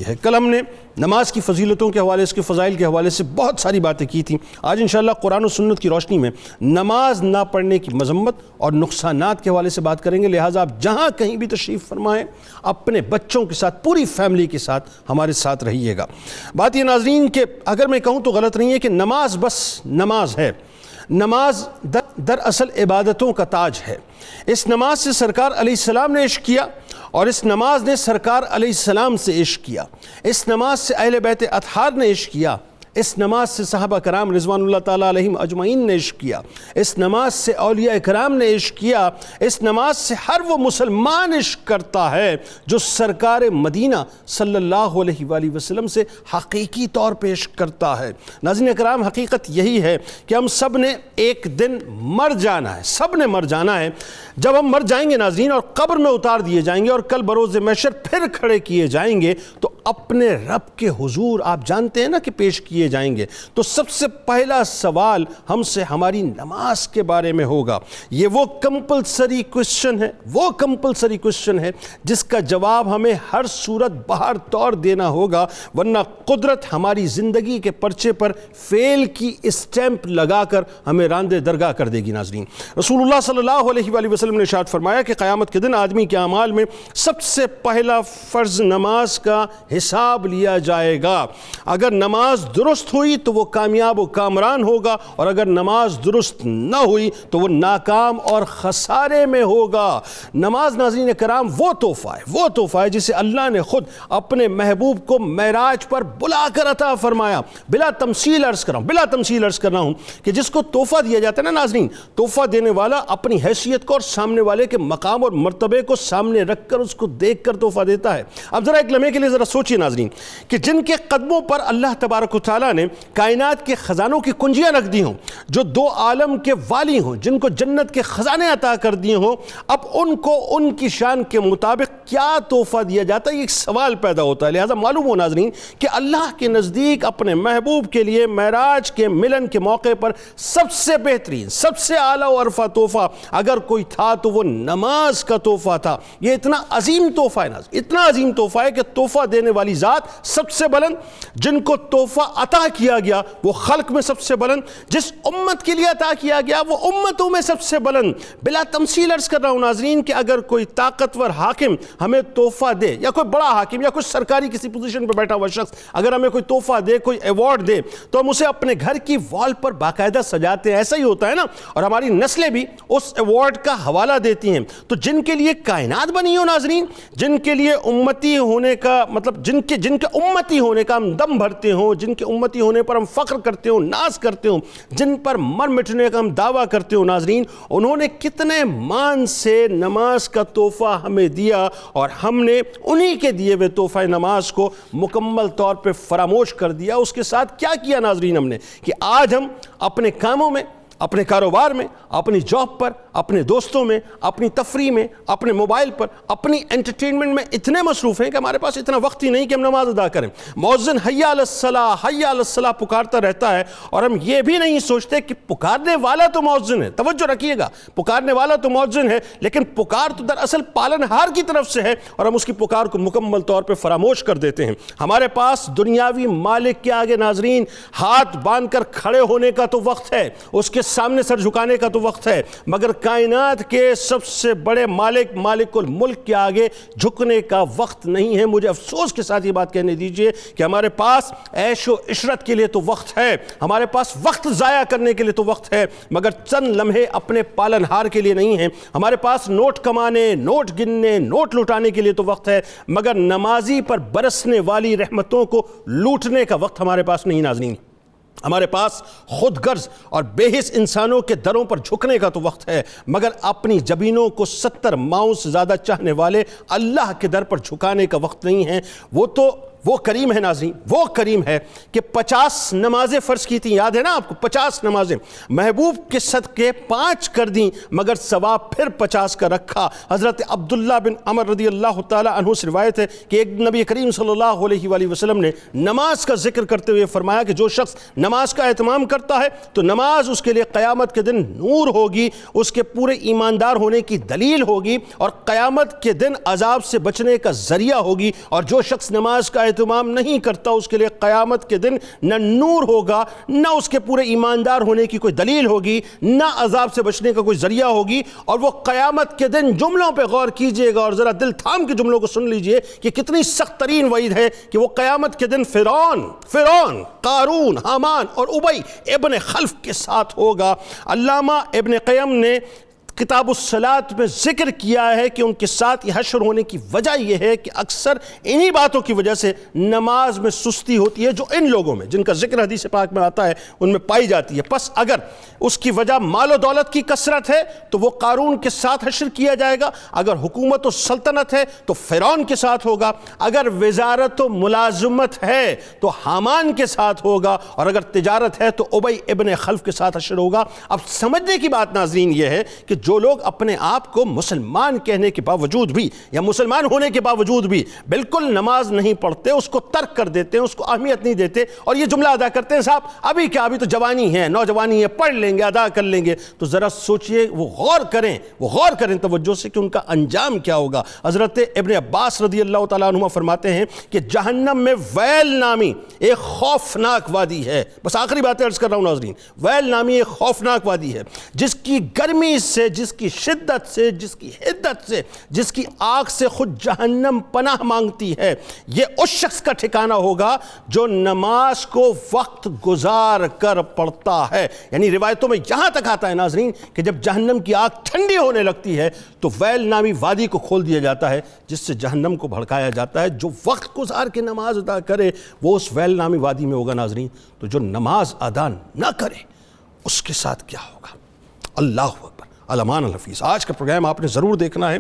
ہے۔ کل ہم نے نماز کی فضیلتوں کے حوالے سے، اس کے فضائل کے حوالے سے بہت ساری باتیں کی تھیں۔ آج انشاءاللہ قرآن و سنت کی روشنی میں نماز نہ پڑھنے کی مذمت اور نقصانات کے حوالے سے بات کریں گے، لہٰذا آپ جہاں کہیں بھی تشریف فرمائیں اپنے بچوں کے ساتھ، پوری فیملی کے ساتھ ہمارے ساتھ رہیے گا۔ بات یہ ناظرین کہ اگر میں کہوں تو غلط نہیں ہے کہ نماز بس نماز ہے۔ نماز دراصل عبادتوں کا تاج ہے۔ اس نماز سے سرکار علیہ السلام نے عشق کیا اور اس نماز نے سرکار علیہ السلام سے عشق کیا۔ اس نماز سے اہل بیت اطہار نے عشق کیا۔ اس نماز سے صحابہ کرام رضوان اللہ تعالیٰ علیہم اجمعین نے عشق کیا۔ اس نماز سے اولیاء کرام نے عشق کیا۔ اس نماز سے ہر وہ مسلمان عشق کرتا ہے جو سرکار مدینہ صلی اللہ علیہ وآلہ وسلم سے حقیقی طور پہ عشق کرتا ہے۔ ناظرین اکرام، حقیقت یہی ہے کہ ہم سب نے ایک دن مر جانا ہے، سب نے مر جانا ہے۔ جب ہم مر جائیں گے ناظرین اور قبر میں اتار دیے جائیں گے اور کل بروز محشر پھر کھڑے کیے جائیں گے تو اپنے رب کے حضور آپ جانتے ہیں نا کہ پیش کیے جائیں گے، تو سب سے پہلا سوال ہم سے ہماری نماز کے بارے میں ہوگا۔ یہ وہ کمپلسری کوسچن ہے، وہ کمپلسری کوسچن ہے جس کا جواب ہمیں ہر صورت بہر طور دینا ہوگا، ورنہ قدرت ہماری زندگی کے پرچے پر فیل کی اسٹیمپ لگا کر ہمیں راندے درگاہ کر دے گی۔ ناظرین، رسول اللہ صلی اللہ علیہ وآلہ وسلم نے ارشاد فرمایا کہ قیامت کے دن آدمی کے اعمال میں سب سے پہلا فرض نماز کا حساب لیا جائے گا۔ اگر نماز درست ہوئی تو وہ کامیاب و کامران ہوگا، اور اگر نماز درست نہ ہوئی تو وہ ناکام اور خسارے میں ہوگا۔ نماز ناظرین کرام وہ تحفہ ہے جسے اللہ نے خود اپنے محبوب کو معراج پر بلا کر عطا فرمایا۔ بلا تمثیل عرض کر رہا ہوں کہ جس کو تحفہ دیا جاتا ہے نا ناظرین، تحفہ دینے والا اپنی حیثیت کو اور سامنے والے کے مقام اور مرتبے کو سامنے رکھ کر اس کو دیکھ کر تحفہ دیتا ہے۔ اب ذرا ایک لمحے کے لیے ذرا سوچئے ناظرین کہ جن کے قدموں پر اللہ تبارک و تعالیٰ نے کائنات کے خزانوں کی کنجیاں رکھ دی ہوں، جو دو عالم کے والی ہوں، جن کو جنت کے خزانے عطا کر دیے ہوں، اب ان کو ان کی شان کے مطابق کیا تحفہ دیا جاتا ہے، یہ ایک سوال پیدا ہوتا ہے۔ لہٰذا معلوم ہو ناظرین کہ اللہ کے نزدیک اپنے محبوب کے لیے معراج کے ملن کے موقع پر سب سے بہترین، سب سے اعلیٰ و ارفع تحفہ اگر کوئی تھا تو وہ نماز کا تحفہ تھا۔ یہ اتنا عظیم تحفہ ہے ناظرین، اتنا عظیم تحفہ ہے کہ تحفہ دینے والی ذات سب سے بلند، جن کو تحفہ عطا کیا گیا وہ خلق میں سب سے بلند، جس امت کے لیے عطا کیا گیا وہ امتوں میں سب سے بلند۔ بلا تمثیل عرض کر رہا ہوں ناظرین کہ اگر کوئی طاقتور حاکم ہمیں تحفہ دے، یا کوئی بڑا حاکم یا کوئی سرکاری کسی پوزیشن پہ بیٹھا ہوا شخص اگر ہمیں کوئی تحفہ دے، کوئی ایوارڈ دے، تو ہم اسے اپنے گھر کی وال پر باقاعدہ سجاتے ہیں۔ ایسا ہی ہوتا ہے نا، اور ہماری نسلیں بھی اس ایوارڈ کا حوالہ دیتی ہیں۔ تو جن کے لیے کائنات بنی ہو ناظرین، جن کے لیے امتی ہونے کا مطلب جن کے امتی ہونے کا ہم دم بھرتے ہوں، جن کے امتی ہونے پر ہم فخر کرتے ہوں، ناز کرتے ہوں، جن پر مر مٹنے کا ہم دعویٰ کرتے ہوں ناظرین، انہوں نے کتنے مان سے نماز کا تحفہ ہمیں دیا، اور ہم نے انہی کے دیے ہوئے تحفہ نماز کو مکمل طور پہ فراموش کر دیا۔ اس کے ساتھ کیا کیا ناظرین ہم نے کہ آج ہم اپنے کاموں میں، اپنے کاروبار میں، اپنی جاب پر، اپنے دوستوں میں، اپنی تفریح میں، اپنے موبائل پر، اپنی انٹرٹینمنٹ میں اتنے مصروف ہیں کہ ہمارے پاس اتنا وقت ہی نہیں کہ ہم نماز ادا کریں۔ مؤذن حی علی الصلاۃ، حی علی الصلاۃ پکارتا رہتا ہے، اور ہم یہ بھی نہیں سوچتے کہ پکارنے والا تو مؤذن ہے۔ توجہ رکھیے گا، پکارنے والا تو مؤذن ہے، لیکن پکار تو دراصل پالنہار کی طرف سے ہے، اور ہم اس کی پکار کو مکمل طور پہ فراموش کر دیتے ہیں۔ ہمارے پاس دنیاوی مالک کے آگے ناظرین ہاتھ باندھ کر کھڑے ہونے کا تو وقت ہے، اس کے سامنے سر جھکانے کا تو وقت ہے، مگر کائنات کے سب سے بڑے مالک الملک کے آگے جھکنے کا وقت نہیں ہے۔ مجھے افسوس کے ساتھ یہ بات کہنے دیجئے کہ ہمارے پاس عیش و عشرت کے لیے تو وقت ہے، ہمارے پاس وقت ضائع کرنے کے لیے تو وقت ہے، مگر چند لمحے اپنے پالنہار کے لیے نہیں ہیں۔ ہمارے پاس نوٹ کمانے، نوٹ گننے، نوٹ لوٹانے کے لیے تو وقت ہے، مگر نمازی پر برسنے والی رحمتوں کو لوٹنے کا وقت ہمارے پاس نہیں ناظرین۔ ہمارے پاس خود غرض اور بے حس انسانوں کے دروں پر جھکنے کا تو وقت ہے، مگر اپنی جبینوں کو 70 ماؤں سے زیادہ چاہنے والے اللہ کے در پر جھکانے کا وقت نہیں ہے۔ وہ کریم ہے ناظرین، وہ کریم ہے کہ 50 نمازیں فرض کی تھیں، یاد ہے نا آپ کو، 50 نمازیں محبوب کے صدقے 5 کر دیں، مگر ثواب پھر 50 کا رکھا۔ حضرت عبداللہ بن عمر رضی اللہ تعالی عنہ سے روایت ہے کہ ایک نبی کریم صلی اللہ علیہ وآلہ وسلم نے نماز کا ذکر کرتے ہوئے فرمایا کہ جو شخص نماز کا اہتمام کرتا ہے تو نماز اس کے لیے قیامت کے دن نور ہوگی، اس کے پورے ایماندار ہونے کی دلیل ہوگی، اور قیامت کے دن عذاب سے بچنے کا ذریعہ ہوگی، اور جو شخص نماز کا اہتمام نہیں کرتا اس کے لیے قیامت کے دن نہ نور ہوگا، نہ اس کے پورے ایماندار ہونے کی کوئی دلیل ہوگی، نہ عذاب سے بچنے کا کوئی ذریعہ ہوگی۔ اور وہ قیامت کے دن جملوں پہ غور کیجئے گا اور ذرا دل تھام کے جملوں کو سن لیجئے کہ کتنی سخت ترین وعید ہے کہ وہ قیامت کے دن فرعون، قارون، حامان اور ابی ابن خلف کے ساتھ ہوگا۔ علامہ ابن قیم نے کتاب الصلاۃ میں ذکر کیا ہے کہ ان کے ساتھ یہ حشر ہونے کی وجہ یہ ہے کہ اکثر انہی باتوں کی وجہ سے نماز میں سستی ہوتی ہے جو ان لوگوں میں جن کا ذکر حدیث پاک میں آتا ہے ان میں پائی جاتی ہے۔ پس اگر اس کی وجہ مال و دولت کی کثرت ہے تو وہ قارون کے ساتھ حشر کیا جائے گا، اگر حکومت و سلطنت ہے تو فرعون کے ساتھ ہوگا، اگر وزارت و ملازمت ہے تو حامان کے ساتھ ہوگا، اور اگر تجارت ہے تو ابی ابن خلف کے ساتھ حشر ہوگا۔ اب سمجھنے کی بات ناظرین یہ ہے کہ جو لوگ اپنے آپ کو مسلمان کہنے کے باوجود بھی یا مسلمان ہونے کے باوجود بھی بالکل نماز نہیں پڑھتے، اس کو ترک کر دیتے ہیں، اس کو اہمیت نہیں دیتے اور یہ جملہ ادا کرتے ہیں صاحب ابھی کیا، ابھی تو جوانی ہے، نوجوانی ہے، پڑھ لیں گے، ادا کر لیں گے، تو ذرا سوچئے، وہ غور کریں توجہ سے کہ ان کا انجام کیا ہوگا۔ حضرت ابن عباس رضی اللہ تعالیٰ عنہما فرماتے ہیں کہ جہنم میں ویل نامی ایک خوفناک وادی ہے، بس آخری باتیں عرض کر رہا ہوں ناظرین، ویل نامی ایک خوفناک وادی ہے جس کی گرمی سے، جس کی شدت سے، جس کی حدت سے، جس کی آگ سے خود جہنم پناہ مانگتی ہے۔ یہ اس شخص کا ٹھکانہ ہوگا جو نماز کو وقت گزار کر پڑھتا ہے۔ یعنی روایتوں میں یہاں تک آتا ہے ناظرین کہ جب جہنم کی آگ ٹھنڈی ہونے لگتی ہے تو ویل نامی وادی کو کھول دیا جاتا ہے جس سے جہنم کو بھڑکایا جاتا ہے۔ جو وقت گزار کے نماز ادا کرے وہ اس ویل نامی وادی میں ہوگا ناظرین، تو جو نماز ادا نہ کرے اس کے ساتھ کیا ہوگا؟ اللہ اکبر، الامان الحفیظ۔ آج کا پروگرام آپ نے ضرور دیکھنا ہے۔